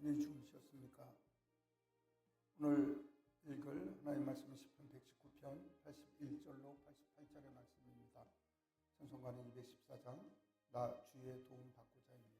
안녕히 주무셨습니까? 오늘 읽을 하나님의 말씀은 시편 119편 81절로 88절의 말씀입니다. 찬송가는 214장 나 주의 도움 받고자입니다.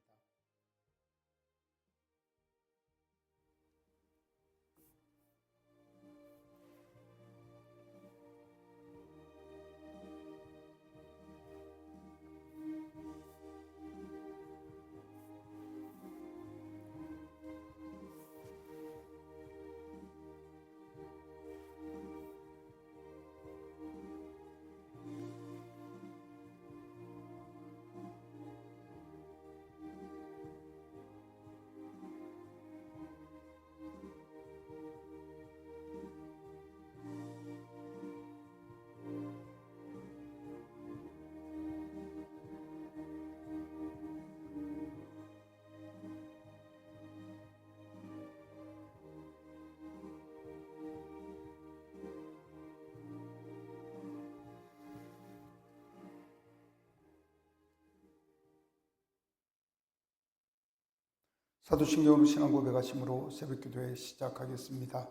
사도신경으로 신앙 고백하심으로 새벽기도회 시작하겠습니다.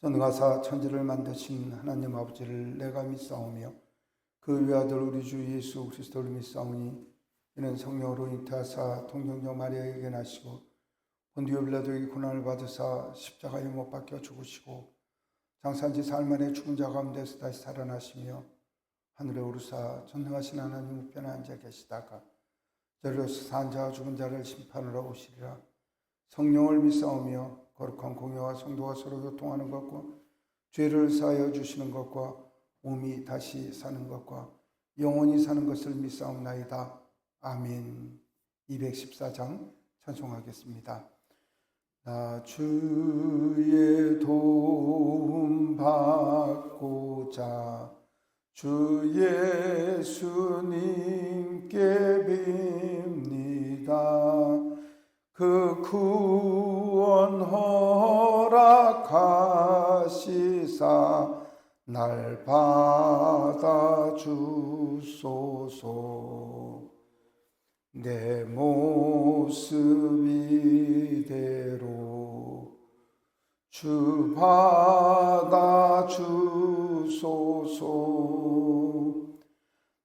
전능하사 천지를 만드신 하나님 아버지를 내가 믿사오며 그 외아들 우리 주 예수 그리스도를 믿사오니 이는 성령으로 잉태하사 동정녀 마리아에게 나시고 본디오 빌라도에게 고난을 받으사 십자가에 못 박혀 죽으시고 장사한 지 사흘 만에 죽은 자 가운데서 다시 살아나시며 하늘에 오르사 전능하신 하나님 우편에 앉아 계시다가 저리로서 산 자와 죽은 자를 심판하러 오시리라. 성령을 믿사오며 거룩한 공회와 성도가 서로 교통하는 것과 죄를 사하여 주시는 것과 몸이 다시 사는 것과 영원히 사는 것을 믿사옵나이다. 아멘. 214장 찬송하겠습니다. 나 주의 도움 받고자 주 예수님께 빕니다. 그 구원 허락하시사 날 받아주소서. 내 모습 이대로 주 받아주소서.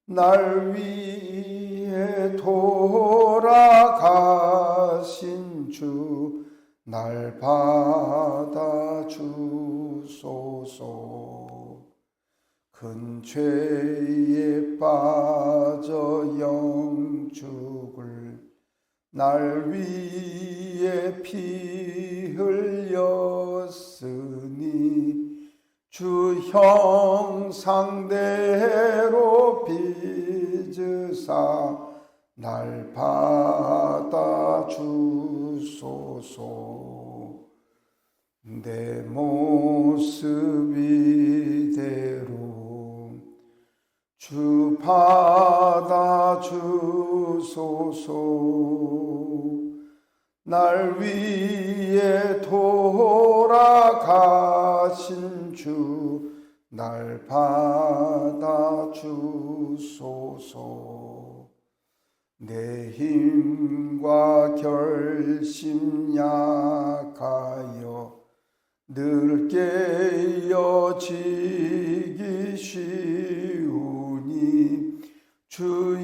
날 위해 돌아가신 주 날 받아주소서. 큰 죄에 빠져 영죽을 날 위해 피 흘렸으니 주 형상대로 빚으사 날 받아주소서. 내 모습 이대로 주 받아주소서. 날 위해 돌아가신 주 날 받아주소서. 내 힘과 결심 약하여 늘 깨어지기 쉬우니 주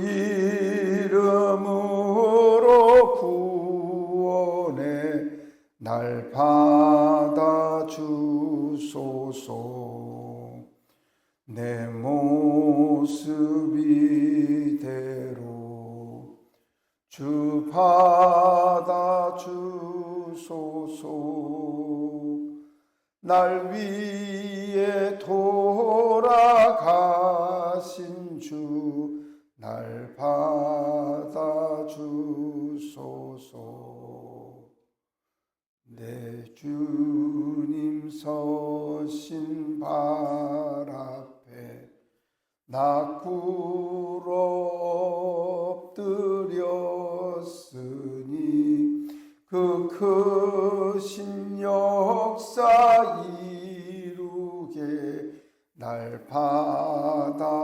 이름으로 구원해 날 받아주소서. 내 모습 이대로 주 받아주소서. 날 위해 돌아가신 주 날 받아주소서. 내 주님 서신 발 앞에 나 꿇어 엎드렸으니 그 크신 역사 이루게 날 받아주소서.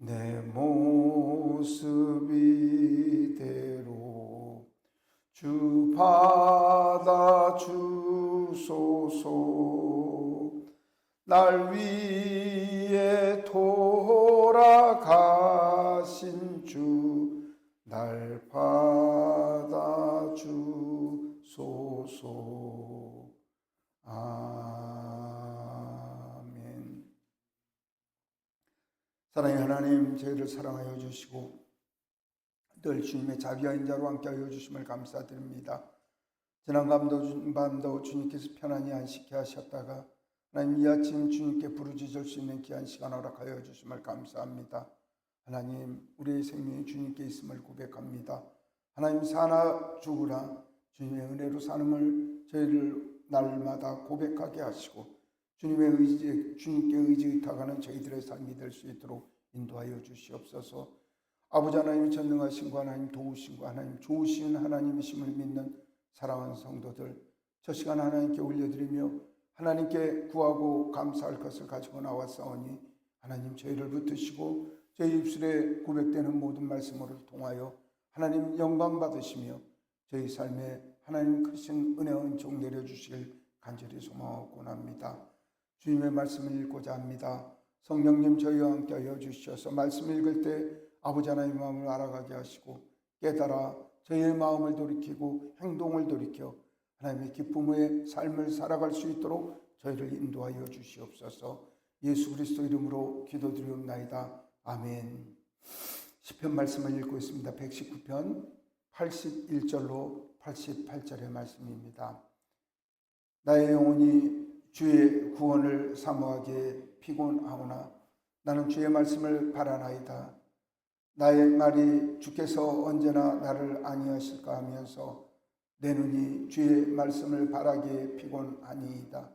내 모습 이대로 주 받아 주소서. 날 위해 돌아가신 주 날 받아 주소서. 아멘. 사랑의 하나님, 저희를 사랑하여 주시고 늘 주님의 자비와 인자로 함께하여 주심을 감사드립니다. 지난 밤도 주님께서 편안히 안식케 하셨다가 하나님 이 아침 주님께 부르짖을 수 있는 귀한 시간 허락하여 주심을 감사합니다. 하나님, 우리의 생명이 주님께 있음을 고백합니다. 하나님, 사나 죽으나 주님의 은혜로 사는을 저희를 날마다 고백하게 하시고 주님의 의지, 주님께 의지의탁하는 저희들의 삶이 될 수 있도록 인도하여 주시옵소서. 아버지 하나님, 전능하신 거 하나님, 도우신 거 하나님, 좋으신 하나님이심을 믿는 사랑하는 성도들, 저 시간 하나님께 올려드리며 하나님께 구하고 감사할 것을 가지고 나왔사오니 하나님, 저희를 붙드시고 저희 입술에 고백되는 모든 말씀을 통하여 하나님 영광 받으시며 저희 삶에 하나님 크신 은혜와 은총 내려주시길 간절히 소망하고 합니다. 주님의 말씀을 읽고자 합니다. 성령님, 저희와 함께 하여 주셔서 말씀 읽을 때 아버지 하나님의 마음을 알아가게 하시고 깨달아 저희의 마음을 돌이키고 행동을 돌이켜 하나님의 기쁨의 삶을 살아갈 수 있도록 저희를 인도하여 주시옵소서. 예수 그리스도 이름으로 기도드리옵나이다. 아멘. 시편 말씀을 읽고 있습니다. 119편 81절로 88절의 말씀입니다. 나의 영혼이 주의 구원을 사모하기에 피곤하오나 나는 주의 말씀을 바라나이다. 나의 말이 주께서 언제나 나를 안위하실까 하면서 내 눈이 주의 말씀을 바라기에 피곤하니이다.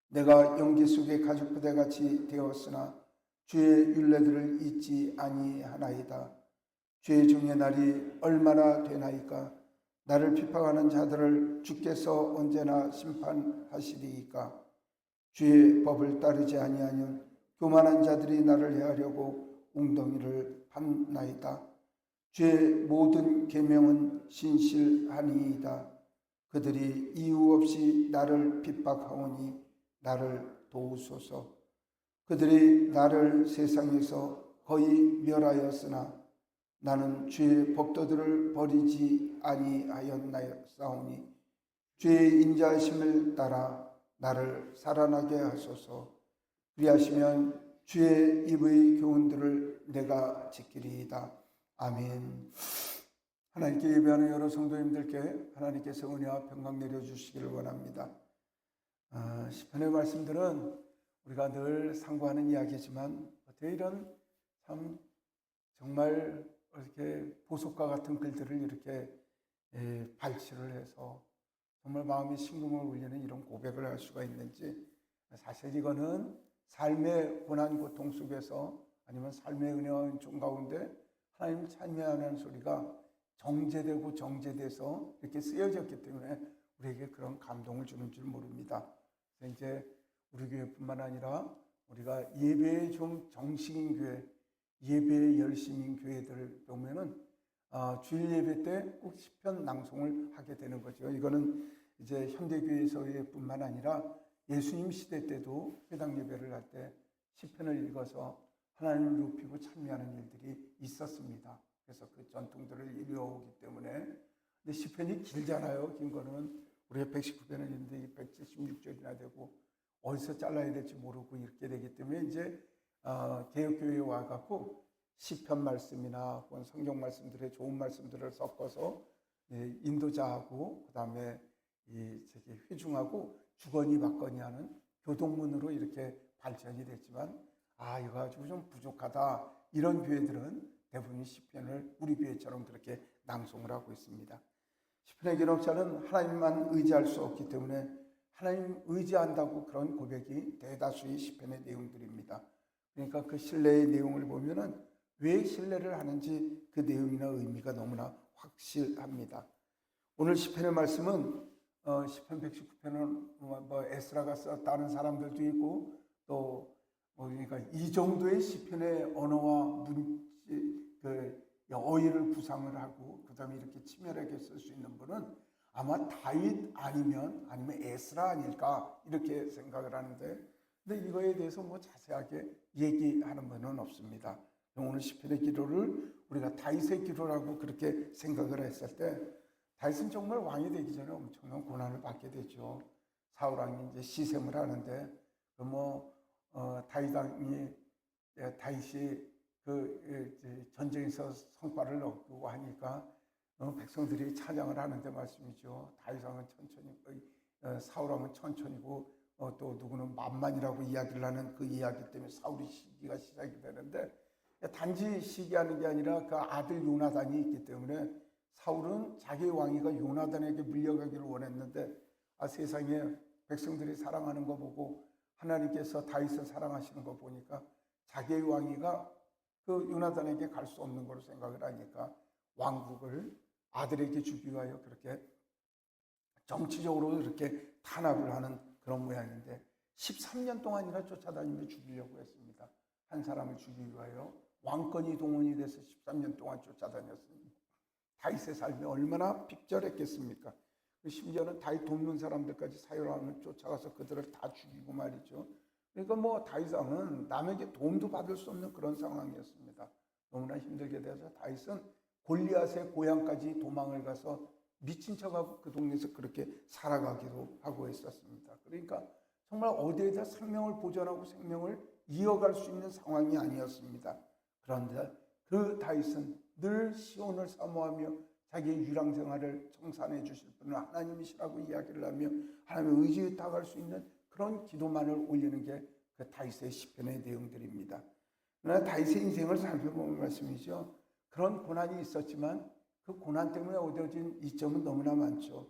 내가 연기 속의 가죽 부대같이 되었으나 주의 율례들을 잊지 아니하나이다. 주의 종의 날이 얼마나 되나이까? 나를 비판하는 자들을 주께서 언제나 심판하시리이까? 주의 법을 따르지 아니하면 교만한 자들이 나를 해하려고 웅덩이를 판나이다. 주의 모든 계명은 신실하니이다. 그들이 이유 없이 나를 핍박하오니 나를 도우소서. 그들이 나를 세상에서 거의 멸하였으나 나는 주의 법도들을 버리지 아니하였나이사오니 주의 인자하심을 따라 나를 살아나게 하소서. 그리하시면 주의 입의 교훈들을 내가 지키리이다. 아멘. 하나님께 예배하는 여러 성도님들께 하나님께서 은혜와 평강 내려주시기를 원합니다. 시편의 말씀들은 우리가 늘 상고하는 이야기지만 어떻게 이런 참 정말 이렇게 보석과 같은 글들을 이렇게 발췌를 해서 정말 마음이 심금을 울리는 이런 고백을 할 수가 있는지, 사실 이거는 삶의 고난 고통 속에서 아니면 삶의 은혜와 은총 가운데 하나님 찬미하는 소리가 정제되고 정제돼서 이렇게 쓰여졌기 때문에 우리에게 그런 감동을 주는 줄 모릅니다. 그래서 이제 우리 교회뿐만 아니라 우리가 예배에 좀 정식인 교회, 예배에 열심인 교회들 보면은 주일 예배 때 꼭 시편 낭송을 하게 되는 거죠. 이거는 이제 현대교회에서뿐만 아니라 예수님 시대 때도 회당 예배를 할 때 시편을 읽어서 하나님을 높이고 찬미하는 일들이 있었습니다. 그래서 그 전통들을 이어오기 때문에. 근데 시편이 길잖아요. 긴 거는 우리가 119편은 있는데 176절이나 되고 어디서 잘라야 될지 모르고 이렇게 되기 때문에 이제 개혁교회에 와갖고 시편 말씀이나 혹은 성경 말씀들의 좋은 말씀들을 섞어서 인도자하고 그 다음에 회중하고 주거니 받거니 하는 교동문으로 이렇게 발전이 됐지만 이거 가지고 좀 부족하다. 이런 교회들은 대부분 시편을 우리 교회처럼 그렇게 낭송을 하고 있습니다. 시편의 기록자는 하나님만 의지할 수 없기 때문에 하나님 의지한다고 그런 고백이 대다수의 시편의 내용들입니다. 그러니까 그 신뢰의 내용을 보면은 왜 신뢰를 하는지 그 내용이나 의미가 너무나 확실합니다. 오늘 시편의 말씀은 시편 119편은 에스라가 썼다는 사람들도 있고 또 그러니까 이 정도의 시편의 언어와 어의를 구상을 하고 그 다음에 이렇게 치밀하게 쓸 수 있는 분은 아마 다윗 아니면 에스라 아닐까 이렇게 생각을 하는데, 근데 이거에 대해서 뭐 자세하게 얘기하는 분은 없습니다. 오늘 시편의 기도를 우리가 다윗의 기도라고 그렇게 생각을 했을 때, 다윗은 정말 왕이 되기 전에 엄청난 고난을 받게 되죠. 사울 왕이 이제 시샘을 하는데 다윗이 전쟁에서 성과를 얻고 하니까 백성들이 찬양을 하는데 말씀이죠. 다윗 왕은 천천히, 사울 왕은 천천히고 또 누구는 만만이라고 이야기를 하는 그 이야기 때문에 사울이 시기가 시작이 되는데, 단지 시기하는 게 아니라 그 아들 요나단이 있기 때문에 사울은 자기의 왕위가 요나단에게 물려가기를 원했는데, 세상에 백성들이 사랑하는 거 보고 하나님께서 다윗을 사랑하시는 거 보니까 자기의 왕위가 그 요나단에게 갈 수 없는 걸로 생각을 하니까 왕국을 아들에게 주기 위하여 그렇게 정치적으로 이렇게 탄압을 하는 그런 모양인데, 13년 동안이나 쫓아다니며 죽이려고 했습니다. 한 사람을 죽이기 위하여 왕권이 동원이 돼서 13년 동안 쫓아다녔습니다. 다윗의 삶이 얼마나 핍절했겠습니까? 심지어는 다윗 돕는 사람들까지 사울왕을 쫓아가서 그들을 다 죽이고 말이죠. 그러니까 다윗 왕은 남에게 도움도 받을 수 없는 그런 상황이었습니다. 너무나 힘들게 돼서 다윗은 골리앗의 고향까지 도망을 가서 미친 척하고 그 동네에서 그렇게 살아가기도 하고 있었습니다. 그러니까 정말 어디에다 생명을 보존하고 생명을 이어갈 수 있는 상황이 아니었습니다. 그런데 그 다윗은 늘 시온을 사모하며 자기의 유랑 생활을 청산해 주실 분은 하나님이시라고 이야기를 하며 하나님의 의지에 다가갈 수 있는 그런 기도만을 올리는 게 그 다윗의 시편의 내용들입니다. 그러나 다윗의 인생을 살펴보면 말씀이죠. 그런 고난이 있었지만 그 고난 때문에 얻어진 이점은 너무나 많죠.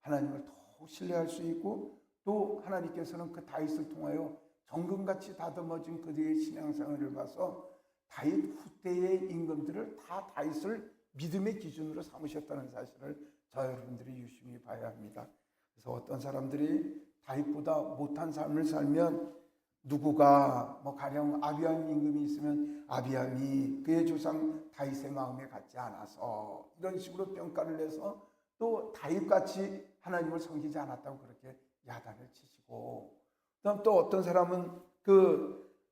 하나님을 더욱 신뢰할 수 있고, 또 하나님께서는 그 다윗을 통하여 정금같이 다듬어진 그들의 신앙생활을 봐서 다윗 후대의 임금들을 다 다윗을 믿음의 기준으로 삼으셨다는 사실을 저 여러분들이 유심히 봐야 합니다. 그래서 어떤 사람들이 다윗보다 못한 삶을 살면 누구가 가령 아비암 임금이 있으면 아비암이 그의 조상 다윗의 마음에 갖지 않아서 이런 식으로 평가를 해서 또 다윗같이 하나님을 섬기지 않았다고 그렇게 야단을 치시고, 그다음 또 어떤 사람은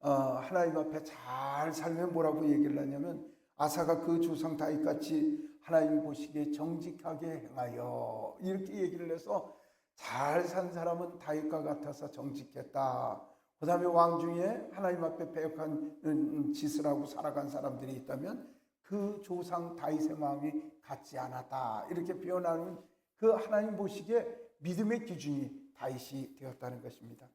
하나님 앞에 잘 살면 뭐라고 얘기를 하냐면 아사가 그 조상 다윗같이 하나님 보시기에 정직하게 행하여 이렇게 얘기를 해서 잘 산 사람은 다윗과 같아서 정직했다. 그 다음에 왕 중에 하나님 앞에 배역한 짓을 하고 살아간 사람들이 있다면 그 조상 다윗의 마음이 같지 않았다. 이렇게 표현하는 그 하나님 보시기에 믿음의 기준이 다윗이 되었다는 것입니다.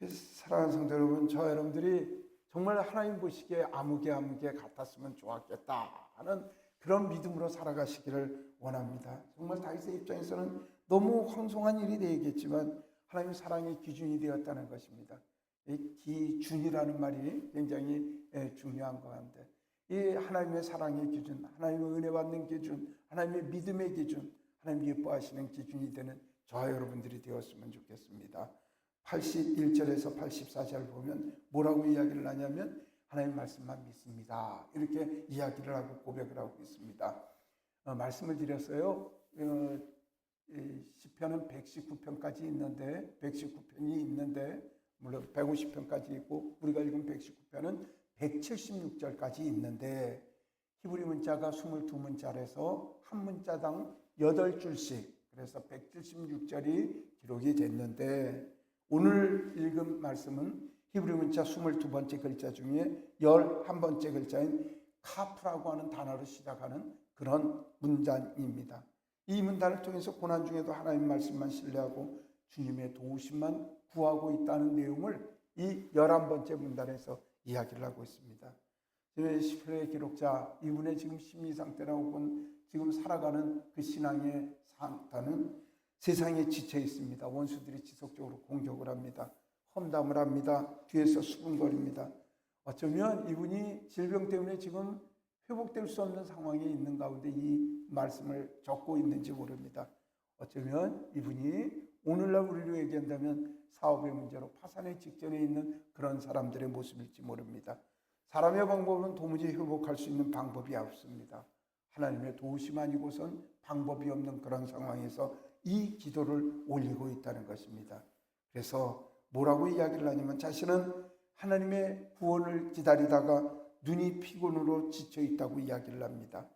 사랑하는 성도 여러분, 저 여러분들이 정말 하나님 보시기에 아무개 같았으면 좋았겠다 하는 그런 믿음으로 살아가시기를 원합니다. 정말 다윗의 입장에서는 너무 황송한 일이 되겠지만 하나님의 사랑의 기준이 되었다는 것입니다. 이 기준이라는 말이 굉장히 중요한 것 같은데, 이 하나님의 사랑의 기준, 하나님의 은혜 받는 기준, 하나님의 믿음의 기준, 하나님 예뻐하시는 기준이 되는 저와 여러분들이 되었으면 좋겠습니다. 81절에서 84절 보면 뭐라고 이야기를 하냐면 하나님 말씀만 믿습니다. 이렇게 이야기를 하고 고백을 하고 있습니다. 말씀을 드렸어요. 시편은 119편까지 있는데 119편이 있는데 물론 150편까지 있고 우리가 읽은 119편은 176절까지 있는데 히브리 문자가 22문자라서 한 문자당 8줄씩, 그래서 176절이 기록이 됐는데 오늘 읽은 말씀은 히브리 문자 22번째 글자 중에 11번째 글자인 카프라고 하는 단어로 시작하는 그런 문단입니다. 이 문단을 통해서 고난 중에도 하나님 말씀만 신뢰하고 주님의 도우심만 구하고 있다는 내용을 이 11번째 문단에서 이야기를 하고 있습니다. 시편의 기록자 이분의 지금 심리 상태나 혹은 지금 살아가는 그 신앙의 상태는 세상에 지쳐 있습니다. 원수들이 지속적으로 공격을 합니다. 험담을 합니다. 뒤에서 수군거립니다. 어쩌면 이분이 질병 때문에 지금 회복될 수 없는 상황에 있는 가운데 이 말씀을 적고 있는지 모릅니다. 어쩌면 이분이 오늘날 우리로 얘기한다면 사업의 문제로 파산의 직전에 있는 그런 사람들의 모습일지 모릅니다. 사람의 방법은 도무지 회복할 수 있는 방법이 없습니다. 하나님의 도우심아니고선 방법이 없는 그런 상황에서 이 기도를 올리고 있다는 것입니다. 그래서 뭐라고 이야기를 하냐면 자신은 하나님의 구원을 기다리다가 눈이 피곤으로 지쳐 있다고 이야기를 합니다.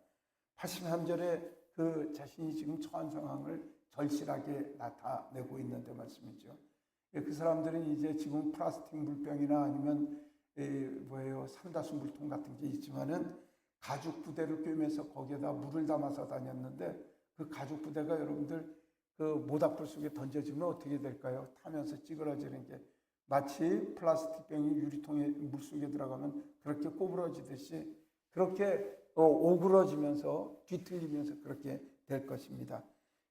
83절에 그 자신이 지금 처한 상황을 절실하게 나타내고 있는데 말씀이죠. 그 사람들은 이제 지금 플라스틱 물병이나 아니면 삼다수 물통 같은 게 있지만은 가죽 부대를 꿰매서 거기에다 물을 담아서 다녔는데 그 가죽 부대가 여러분들 그 모닥불 속에 던져지면 어떻게 될까요? 타면서 찌그러지는 게 마치 플라스틱 병이 유리통에 물 속에 들어가면 그렇게 꼬부러지듯이 그렇게 오그러지면서 뒤틀리면서 그렇게 될 것입니다.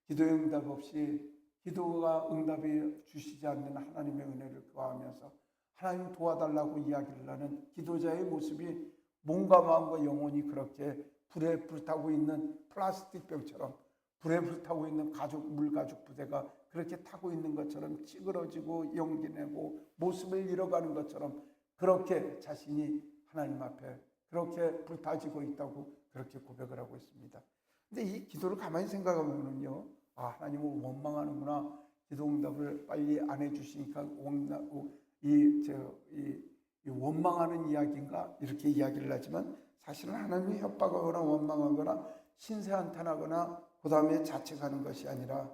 기도의 응답 없이 기도가 응답이 주시지 않는 하나님의 은혜를 구하면서 하나님 도와달라고 이야기를 하는 기도자의 모습이 몸과 마음과 영혼이 그렇게 불에 불타고 있는 플라스틱 병처럼 불에 불타고 있는 물가죽 부대가 그렇게 타고 있는 것처럼 찌그러지고 용기 내고 모습을 잃어가는 것처럼 그렇게 자신이 하나님 앞에 그렇게 불타지고 있다고 그렇게 고백을 하고 있습니다. 근데 이 기도를 가만히 생각하면요, 하나님은 원망하는구나. 기도 응답을 빨리 안 해주시니까 원망하는 이야기인가 이렇게 이야기를 하지만 사실은 하나님이 협박하거나 원망하거나 신세한탄하거나 그 다음에 자책하는 것이 아니라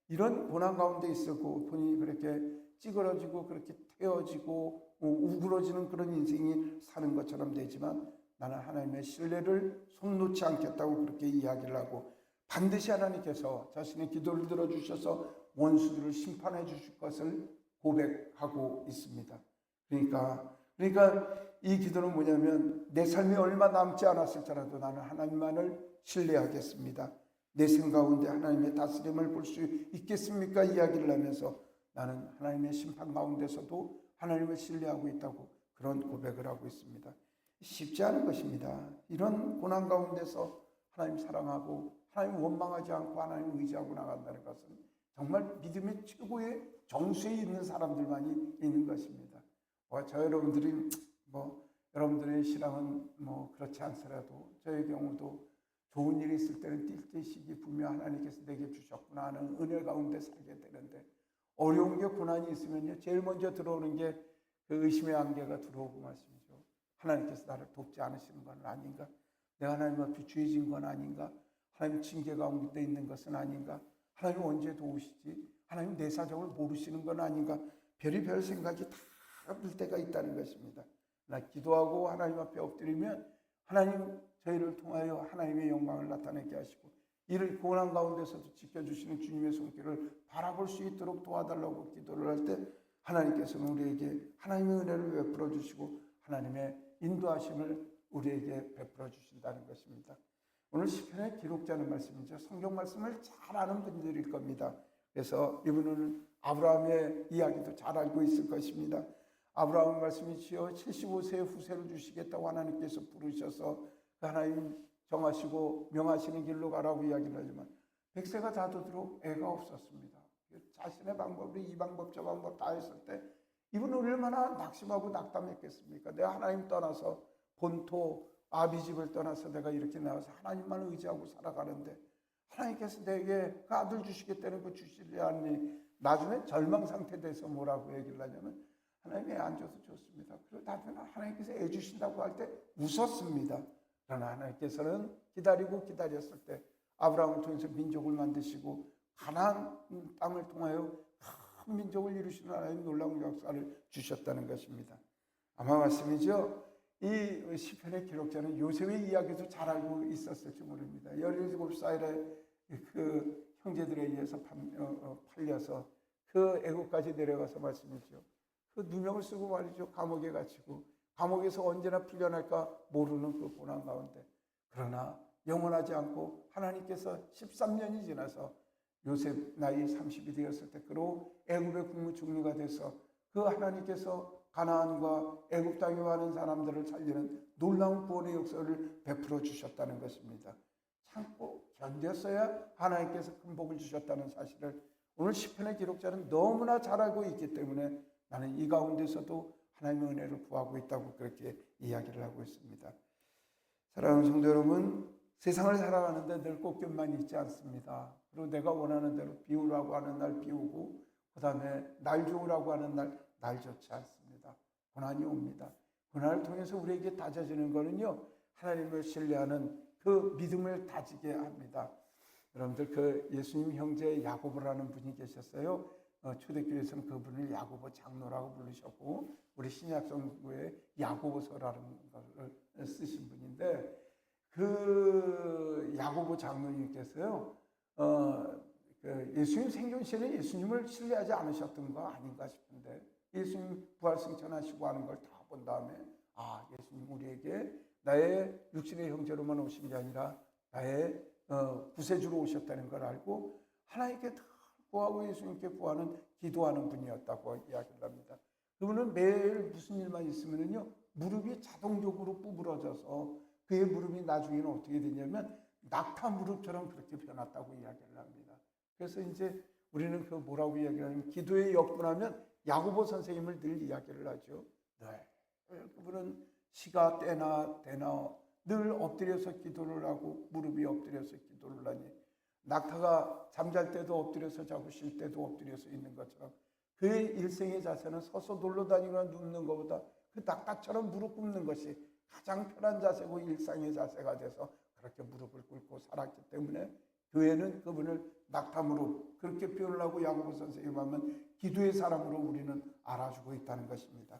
이런 고난 가운데 있었고 본인이 그렇게 찌그러지고 그렇게 태워지고 우그러지는 그런 인생이 사는 것처럼 되지만 나는 하나님의 신뢰를 손 놓지 않겠다고 그렇게 이야기를 하고 반드시 하나님께서 자신의 기도를 들어주셔서 원수들을 심판해 주실 것을 고백하고 있습니다. 그러니까 이 기도는 뭐냐면 내 삶이 얼마 남지 않았을지라도 나는 하나님만을 신뢰하겠습니다. 내 생각 가운데 하나님의 다스림을 볼 수 있겠습니까? 이야기를 하면서 나는 하나님의 심판 가운데서도 하나님을 신뢰하고 있다고 그런 고백을 하고 있습니다. 쉽지 않은 것입니다. 이런 고난 가운데서 하나님 사랑하고 하나님 원망하지 않고 하나님 의지하고 나간다는 것은 정말 믿음의 최고의 정수에 있는 사람들만이 있는 것입니다. 저 여러분들이 여러분들의 신앙은 그렇지 않더라도 저의 경우도 좋은 일이 있을 때는 뛸 때 시기 분명 하나님께서 내게 주셨구나 하는 은혜 가운데 살게 되는데 어려운 게 고난이 있으면요 제일 먼저 들어오는 게 그 의심의 안개가 들어오고 말씀이죠. 하나님께서 나를 돕지 않으시는 건 아닌가? 내가 하나님 앞에 죄진 건 아닌가? 하나님 징계 가운데 있는 것은 아닌가? 하나님 언제 도우시지? 하나님 내 사정을 모르시는 건 아닌가? 별의별 생각이 다 들 때가 있다는 것입니다. 나 기도하고 하나님 앞에 엎드리면 하나님 저희를 통하여 하나님의 영광을 나타내게 하시고 이를 고난 가운데서도 지켜주시는 주님의 손길을 바라볼 수 있도록 도와달라고 기도를 할 때 하나님께서는 우리에게 하나님의 은혜를 베풀어 주시고 하나님의 인도하심을 우리에게 베풀어 주신다는 것입니다. 오늘 시편의 기록자는 말씀이죠. 성경 말씀을 잘 아는 분들일 겁니다. 그래서 이분은 아브라함의 이야기도 잘 알고 있을 것입니다. 아브라함 말씀이지요. 75세 후세를 주시겠다고 하나님께서 부르셔서 하나님 정하시고 명하시는 길로 가라고 이야기를 하지만 100세가 다 되도록 애가 없었습니다. 자신의 방법으로 이 방법 저 방법 다 했을 때 이분은 얼마나 낙심하고 낙담했겠습니까? 내가 하나님 떠나서 본토 아비집을 떠나서 내가 이렇게 나와서 하나님만 의지하고 살아가는데 하나님께서 내게 그 아들 주시겠다는 거 주시지 않니? 나중에 절망 상태 돼서 뭐라고 얘기를 하냐면 하나님이 애 안 줘서 좋습니다. 그리고 나중에 하나님께서 애 주신다고 할 때 웃었습니다. 그러나 하나님께서는 기다렸을 때 아브라함을 통해서 민족을 만드시고 가나안 땅을 통하여 큰 민족을 이루시는 하나님 놀라운 역사를 주셨다는 것입니다. 아마 말씀이죠. 이 시편의 기록자는 요셉의 이야기도 잘 알고 있었을지 모릅니다. 17살에 그 형제들에 의해서 팔려서 그 애국까지 내려가서 말씀이죠. 그 누명을 쓰고 말이죠. 감옥에 갇히고 감옥에서 언제나 풀려날까 모르는 그 고난 가운데 그러나 영원하지 않고 하나님께서 13년이 지나서 요셉 나이 30이 되었을 때 그로 애굽의 국무총리가 돼서 그 하나님께서 가나안과 애굽 땅에 많은 사람들을 살리는 놀라운 구원의 역사를 베풀어 주셨다는 것입니다. 참고 견뎠어야 하나님께서 큰 복을 주셨다는 사실을 오늘 시편의 기록자는 너무나 잘 알고 있기 때문에 나는 이 가운데서도 하나님의 은혜를 구하고 있다고 그렇게 이야기를 하고 있습니다. 사랑하는 성도 여러분, 세상을 살아가는데 늘 꽃길만 있지 않습니다. 그리고 내가 원하는 대로 비우라고 하는 날 비우고, 그 다음에 날 좋으라고 하는 날 좋지 않습니다. 고난이 옵니다. 고난을 통해서 우리에게 다져지는 거는요, 하나님을 신뢰하는 그 믿음을 다지게 합니다. 여러분들 그 예수님 형제 야고보라는 분이 계셨어요. 초대교회에서는 그분을 야고보 장로라고 부르셨고, 우리 신약성구에 야고보서라는 것을 쓰신 분인데, 그 야고보 장로님께서요, 예수님 생존 시에 예수님을 신뢰하지 않으셨던 거 아닌가 싶은데, 예수님 부활승천하시고 하는 걸 다 본 다음에, 예수님 우리에게 나의 육신의 형제로만 오신 게 아니라 나의 구세주로 오셨다는 걸 알고 하나님께 구하고 예수님께 구하는 기도하는 분이었다고 이야기를 합니다. 그분은 매일 무슨 일만 있으면요, 무릎이 자동적으로 구부러져서 그의 무릎이 나중에는 어떻게 되냐면 낙타 무릎처럼 그렇게 변했다고 이야기를 합니다. 그래서 이제 우리는 그 뭐라고 이야기하냐면, 기도에 역분하면 야고보 선생님을 늘 이야기를 하죠. 네. 그분은 시가 때나 늘 엎드려서 기도를 하고 무릎이 엎드려서 기도를 하니, 낙타가 잠잘 때도 엎드려서 자고 쉴 때도 엎드려서 있는 것처럼 그의 일생의 자세는 서서 놀러 다니거나 눕는 것보다 그 낙타처럼 무릎 꿇는 것이 가장 편한 자세고 일상의 자세가 돼서 그렇게 무릎을 꿇고 살았기 때문에 교회는 그분을 낙타 무릎, 그렇게 표현을 하고 야고보 선생님 하면 기도의 사람으로 우리는 알아주고 있다는 것입니다.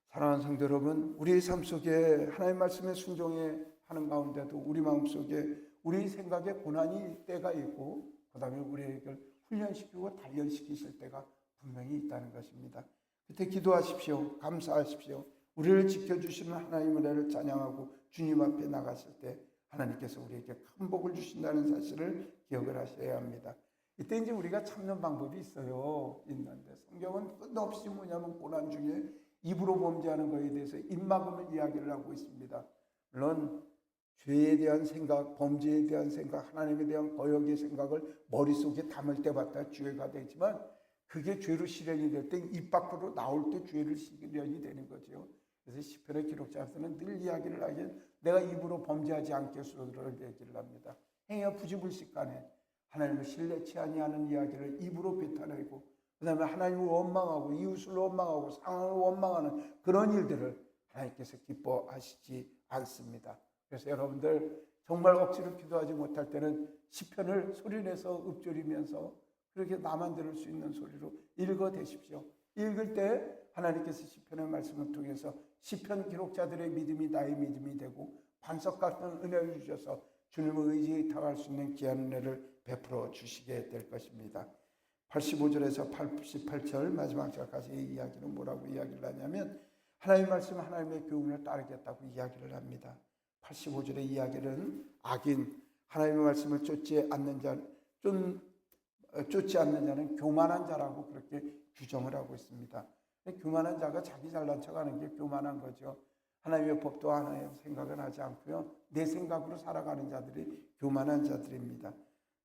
사랑하는 성도 여러분, 우리의 삶 속에 하나님 말씀에 순종해 하는 가운데도 우리 마음속에 우리 생각에 고난이 때가 있고, 그 다음에 우리에게 훈련시키고 단련시키실 때가 분명히 있다는 것입니다. 그때 기도하십시오. 감사하십시오. 우리를 지켜주시는 하나님의 은혜를 찬양하고 주님 앞에 나갔을 때 하나님께서 우리에게 큰 복을 주신다는 사실을 기억을 하셔야 합니다. 이때 이제 우리가 참는 방법이 있는데, 성경은 끝없이 뭐냐면 고난 중에 입으로 범죄하는 것에 대해서 입막음을 이야기를 하고 있습니다. 물론 죄에 대한 생각, 범죄에 대한 생각, 하나님에 대한 거역의 생각을 머릿속에 담을 때마다 죄가 되지만, 그게 죄로 실현이 될 때 입 밖으로 나올 때 죄를 실현이 되는 거죠. 그래서 시편의 기록자에서는 늘 이야기를 하기를 내가 입으로 범죄하지 않겠소를 얘기를 합니다. 행여 부지불식간에 하나님을 신뢰치 아니하는 이야기를 입으로 뱉어내고, 그 다음에 하나님을 원망하고 이웃을 원망하고 상황을 원망하는 그런 일들을 하나님께서 기뻐하시지 않습니다. 그래서 여러분들 정말 억지로 기도하지 못할 때는 시편을 소리내서 읊조리면서 그렇게 나만 들을 수 있는 소리로 읽어대십시오. 읽을 때 하나님께서 시편의 말씀을 통해서 시편 기록자들의 믿음이 나의 믿음이 되고 반석 같은 은혜를 주셔서 주님의 의지에 당할 수 있는 귀한 은혜를 베풀어 주시게 될 것입니다. 85절에서 88절 마지막 절까지 이 이야기는 뭐라고 이야기를 하냐면, 하나님의 말씀, 하나님의 교훈을 따르겠다고 이야기를 합니다. 85절의 이야기는 악인, 하나님의 말씀을 쫓지 않는 자는 교만한 자라고 그렇게 규정을 하고 있습니다. 교만한 자가 자기 잘난 척하는 게 교만한 거죠. 하나님의 법도 하나의 생각은 하지 않고요, 내 생각으로 살아가는 자들이 교만한 자들입니다.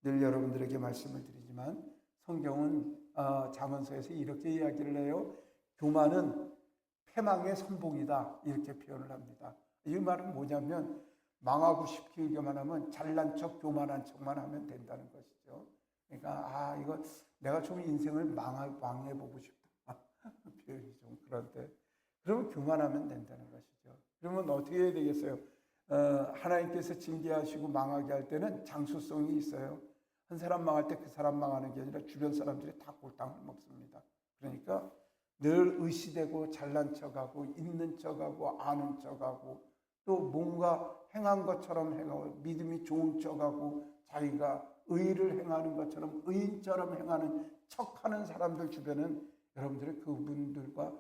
늘 여러분들에게 말씀을 드리지만 성경은 잠언서에서 이렇게 이야기를 해요. 교만은 패망의 선봉이다, 이렇게 표현을 합니다. 이 말은 뭐냐면 망하고 싶기만 하면 잘난 척 교만한 척만 하면 된다는 것이죠. 그러니까 이거 내가 좀 인생을 망해보고 싶다, 표현이 좀 그런데, 그러면 교만하면 된다는 것이죠. 그러면 어떻게 해야 되겠어요? 하나님께서 징계하시고 망하게 할 때는 장수성이 있어요. 한 사람 망할 때 그 사람 망하는 게 아니라 주변 사람들이 다 골탕을 먹습니다. 그러니까 늘 의시되고 잘난 척하고 있는 척하고 아는 척하고 또 뭔가 행한 것처럼 행하고 믿음이 좋은 척하고 자기가 의를 행하는 것처럼 의인처럼 행하는 척하는 사람들 주변은 여러분들이 그분들과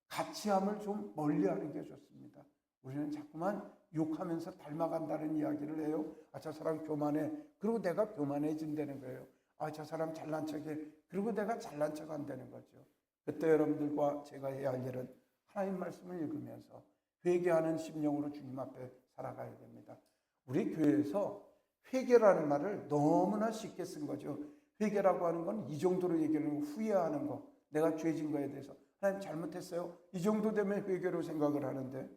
같이함을 좀 멀리하는 게 좋습니다. 우리는 자꾸만 욕하면서 닮아간다는 이야기를 해요. 저 사람 교만해. 그리고 내가 교만해진다는 거예요. 저 사람 잘난 척해. 그리고 내가 잘난 척 한다는 거죠. 그때 여러분들과 제가 해야 할 일은 하나님 말씀을 읽으면서 회개하는 심령으로 주님 앞에 살아가야 됩니다. 우리 교회에서 회개라는 말을 너무나 쉽게 쓴 거죠. 회개라고 하는 건 이 정도로 얘기하는 거, 후회하는 거, 내가 죄진 거에 대해서 하나님 잘못했어요, 이 정도 되면 회개로 생각을 하는데,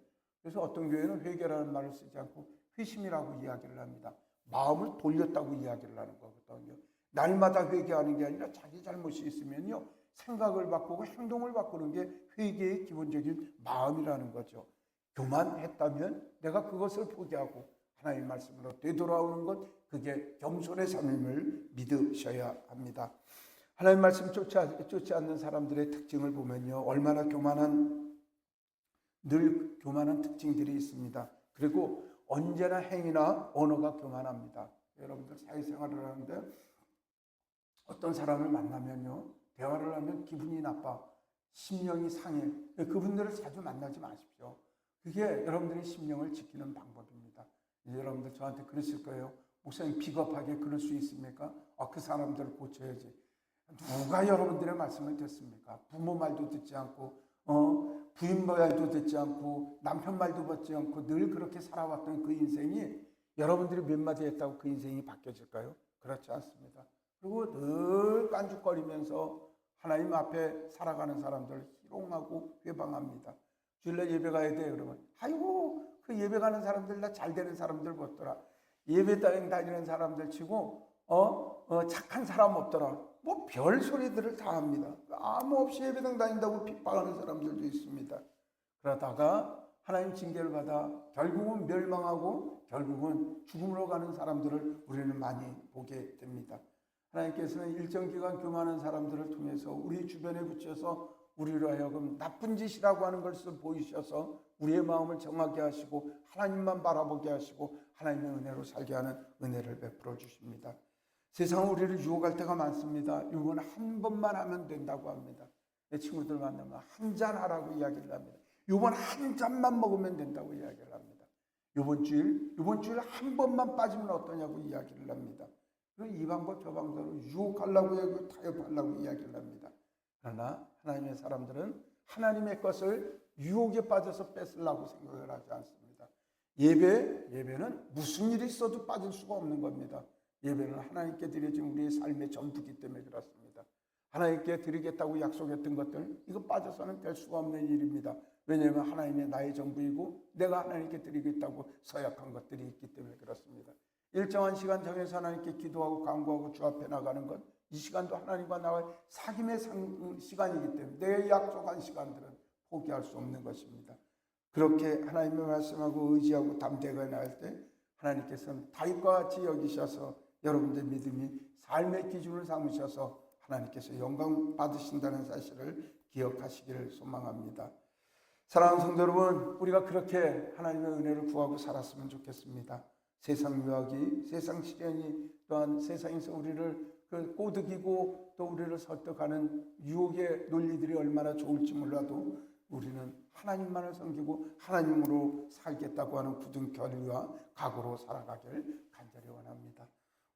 그래서 어떤 교회는 회개라는 말을 쓰지 않고 회심이라고 이야기를 합니다. 마음을 돌렸다고 이야기를 하는 거거든요. 날마다 회개하는 게 아니라 자기 잘못이 있으면요, 생각을 바꾸고 행동을 바꾸는 게 회개의 기본적인 마음이라는 거죠. 교만했다면 내가 그것을 포기하고 하나님의 말씀으로 되돌아오는 것, 그게 겸손의 삶임을 믿으셔야 합니다. 하나님의 말씀 쫓지 않는 사람들의 특징을 보면요, 얼마나 늘 교만한 특징들이 있습니다. 그리고 언제나 행위나 언어가 교만합니다. 여러분들 사회생활을 하는데 어떤 사람을 만나면요, 대화를 하면 기분이 나빠, 심령이 상해. 그분들을 자주 만나지 마십시오. 그게 여러분들의 심령을 지키는 방법입니다. 여러분들 저한테 그랬을 거예요. 목사님, 비겁하게 그럴 수 있습니까? 그 사람들을 고쳐야지. 누가 여러분들의 말씀을 듣습니까? 부모 말도 듣지 않고 부인 말도 듣지 않고 남편 말도 듣지 않고 늘 그렇게 살아왔던 그 인생이 여러분들이 몇 마디 했다고 그 인생이 바뀌어질까요? 그렇지 않습니다. 그리고 늘 깐죽거리면서 하나님 앞에 살아가는 사람들을 희롱하고 회방합니다. 주일날 예배 가야 돼 그러면 아이고 그 예배 가는 사람들 나 잘 되는 사람들 없더라. 예배 다니는 사람들 치고 착한 사람 없더라. 뭐 별 소리들을 다 합니다. 아무 없이 예배당 다닌다고 핍박하는 사람들도 있습니다. 그러다가 하나님 징계를 받아 결국은 멸망하고 결국은 죽음으로 가는 사람들을 우리는 많이 보게 됩니다. 하나님께서는 일정 기간 교만한 사람들을 통해서 우리 주변에 붙여서 우리로 하여금 나쁜 짓이라고 하는 것을 보이셔서 우리의 마음을 정하게 하시고 하나님만 바라보게 하시고 하나님의 은혜로 살게 하는 은혜를 베풀어 주십니다. 세상은 우리를 유혹할 때가 많습니다. 유혹은 한 번만 하면 된다고 합니다. 내 친구들 만나면 한 잔 하라고 이야기를 합니다. 이번 한 잔만 먹으면 된다고 이야기를 합니다. 이번 주일 한 번만 빠지면 어떠냐고 이야기를 합니다. 그리고 이 방법 저 방법으로 유혹하려고 하고 타협하려고 이야기를 합니다. 그러나 하나님의 사람들은 하나님의 것을 유혹에 빠져서 뺏으려고 생각을 하지 않습니다. 예배는 무슨 일이 있어도 빠질 수가 없는 겁니다. 예배는 하나님께 드려진 우리의 삶의 전부기 때문에 그렇습니다. 하나님께 드리겠다고 약속했던 것들, 이거 빠져서는 될 수가 없는 일입니다. 왜냐하면 하나님의 나의 전부이고 내가 하나님께 드리겠다고 서약한 것들이 있기 때문에 그렇습니다. 일정한 시간 정해서 하나님께 기도하고 간구하고 주 앞에 나가는 것, 이 시간도 하나님과 나와의 사귐의 시간이기 때문에 내 약속한 시간들은 포기할 수 없는 것입니다. 그렇게 하나님의 말씀하고 의지하고 담대하게 나갈 때 하나님께서는 다윗과 같이 여기셔서 여러분들의 믿음이 삶의 기준을 삼으셔서 하나님께서 영광 받으신다는 사실을 기억하시기를 소망합니다. 사랑하는 성도 여러분, 우리가 그렇게 하나님의 은혜를 구하고 살았으면 좋겠습니다. 세상 유혹이, 세상 시련이, 또한 세상에서 우리를 꼬드기고 또 우리를 설득하는 유혹의 논리들이 얼마나 좋을지 몰라도 우리는 하나님만을 섬기고 하나님으로 살겠다고 하는 굳은 결의와 각오로 살아가길 간절히 원합니다.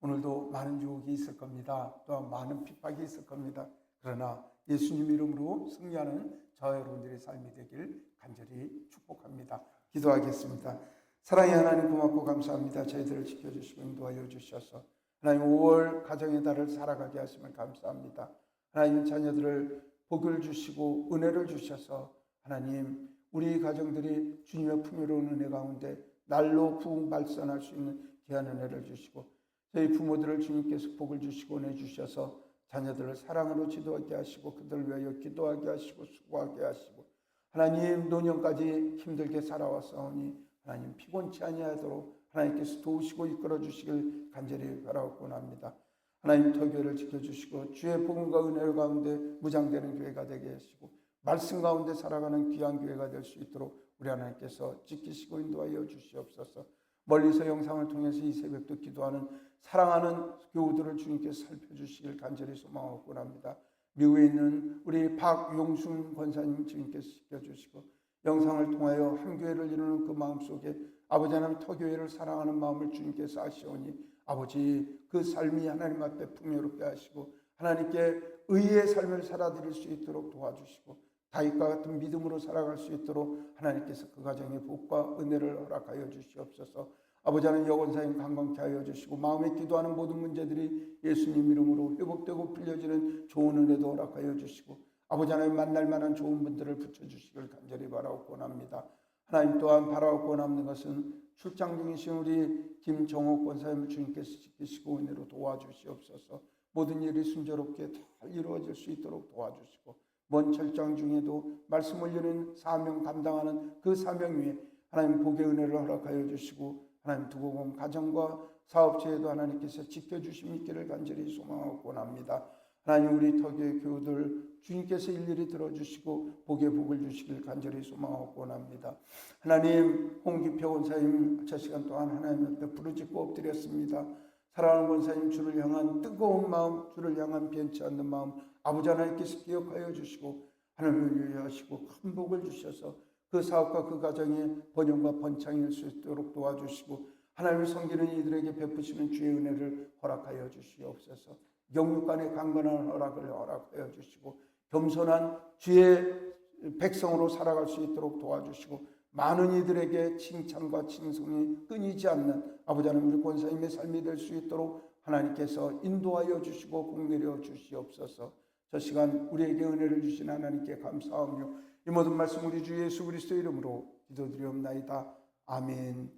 오늘도 많은 유혹이 있을 겁니다. 또한 많은 핍박이 있을 겁니다. 그러나 예수님 이름으로 승리하는 저와 여러분들의 삶이 되길 간절히 축복합니다. 기도하겠습니다. 사랑의 하나님 고맙고 감사합니다. 저희들을 지켜주시고 인도하여 주셔서 하나님 5월 가정의 달을 살아가게 하심을 감사합니다. 하나님 자녀들을 복을 주시고 은혜를 주셔서 하나님 우리 가정들이 주님의 풍요로운 은혜 가운데 날로 부흥 발산할 수 있는 귀한 은혜를 주시고 저희 부모들을 주님께서 복을 주시고 은혜 주셔서 자녀들을 사랑으로 지도하게 하시고 그들을 위하여 기도하게 하시고 수고하게 하시고 하나님 노년까지 힘들게 살아왔사오니 하나님 피곤치 아니하도록 하나님께서 도우시고 이끌어 주시길 간절히 바라옵곤 합니다. 하나님 터교회를 지켜주시고 주의 복음과 은혜 가운데 무장되는 교회가 되게 하시고 말씀 가운데 살아가는 귀한 교회가 될 수 있도록 우리 하나님께서 지키시고 인도하여 주시옵소서. 멀리서 영상을 통해서 이 새벽도 기도하는 사랑하는 교우들을 주님께서 살펴주시길 간절히 소망하곤 합니다. 미국에 있는 우리 박용순 권사님 주님께서 지켜주시고 영상을 통하여 한 교회를 이루는 그 마음속에 아버지 하나님 터교회를 사랑하는 마음을 주님께서 아시오니 아버지 그 삶이 하나님 앞에 풍요롭게 하시고 하나님께 의의 삶을 살아드릴 수 있도록 도와주시고 다윗과 같은 믿음으로 살아갈 수 있도록 하나님께서 그 가정의 복과 은혜를 허락하여 주시옵소서. 아버지 하나님 여건사님 강건케 하여 주시고 마음에 기도하는 모든 문제들이 예수님 이름으로 회복되고 풀려지는 좋은 은혜도 허락하여 주시고 아버지 하나님 만날 만한 좋은 분들을 붙여주시길 간절히 바라옵곤 합니다. 하나님 또한 바라고 원하는 것은 출장 중이신 우리 김정옥 권사님을 주님께서 지키시고 은혜로 도와주시옵소서. 모든 일이 순조롭게 잘 이루어질 수 있도록 도와주시고, 먼 철장 중에도 말씀 올리는 사명 감당하는 그 사명 위에 하나님 복의 은혜를 허락하여 주시고, 하나님 두고 온 가정과 사업체에도 하나님께서 지켜주심이 있기를 간절히 소망하고 원합니다. 하나님 우리 터교의 교우들 주님께서 일일이 들어주시고 복의 복을 주시길 간절히 소망하고 원합니다. 하나님 홍기표 원사님 저 시간 동안 하나님 앞에 부르짖고 엎드렸습니다. 사랑하는 원사님 주를 향한 뜨거운 마음, 주를 향한 변치 않는 마음 아버지 하나님께서 기억하여 주시고 하나님을 위하시고 큰 복을 주셔서 그 사업과 그 가정의 번영과 번창일 수 있도록 도와주시고 하나님을 섬기는 이들에게 베푸시는 주의 은혜를 허락하여 주시옵소서. 영육간의 강건한 허락을 허락하여 주시고 겸손한 주의 백성으로 살아갈 수 있도록 도와주시고 많은 이들에게 칭찬과 칭송이 끊이지 않는 아버지 하나님 우리 권사님의 삶이 될 수 있도록 하나님께서 인도하여 주시고 복내려 주시옵소서. 저 시간 우리에게 은혜를 주신 하나님께 감사하며 이 모든 말씀 우리 주 예수 그리스도 이름으로 기도드리옵나이다. 아멘.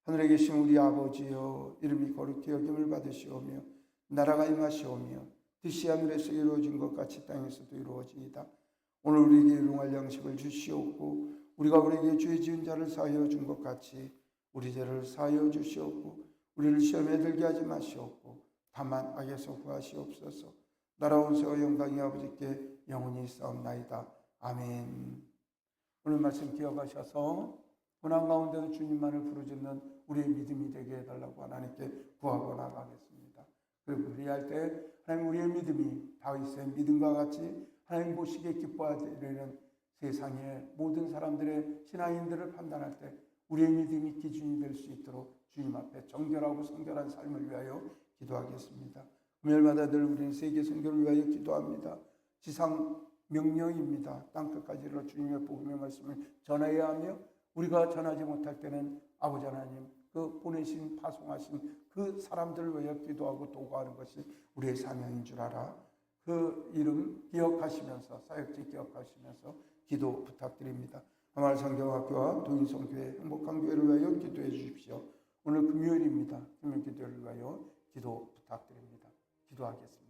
하늘에 계신 우리 아버지여 이름이 거룩히 여김을 받으시오며 나라가 임하시오며 뜻이 하늘에서 이루어진 것 같이 땅에서도 이루어지이다. 오늘 우리에게 일용할 양식을 주시옵고 우리가 우리에게 죄 지은 자를 사하여 준 것 같이 우리 죄를 사하여 주시옵고 우리를 시험에 들게 하지 마시옵고 다만 악에서 구하시옵소서. 나라 원세와 영광이 아버지께 영원히 있사옵나이다. 아멘. 오늘 말씀 기억하셔서 고난 가운데도 주님만을 부르짖는 우리의 믿음이 되게 해달라고 하나님께 구하고 나가겠습니다. 그리고 그리할 때 하나님 우리의 믿음이 다윗의 믿음과 같이 하나님 보시기에 기뻐하되는 세상의 모든 사람들의 신앙인들을 판단할 때 우리의 믿음이 기준이 될 수 있도록 주님 앞에 정결하고 성결한 삶을 위하여 기도하겠습니다. 금요일마다 늘 우리는 세계 선교를 위하여 기도합니다. 지상 명령입니다. 땅끝까지 이르러 주님의 복음의 말씀을 전해야 하며 우리가 전하지 못할 때는 아버지 하나님 그 보내신 파송하신 그 사람들을 위하여 기도하고 도구하는 것이 우리의 사명인 줄 알아 그 이름 기억하시면서 사역지 기억하시면서 기도 부탁드립니다. 하마을 성경학교와 도인성교회 행복한 교회를 위하여 기도해 주십시오. 오늘 금요일입니다. 금요 기도를 위하여 기도 부탁드립니다. 기도하겠습니다.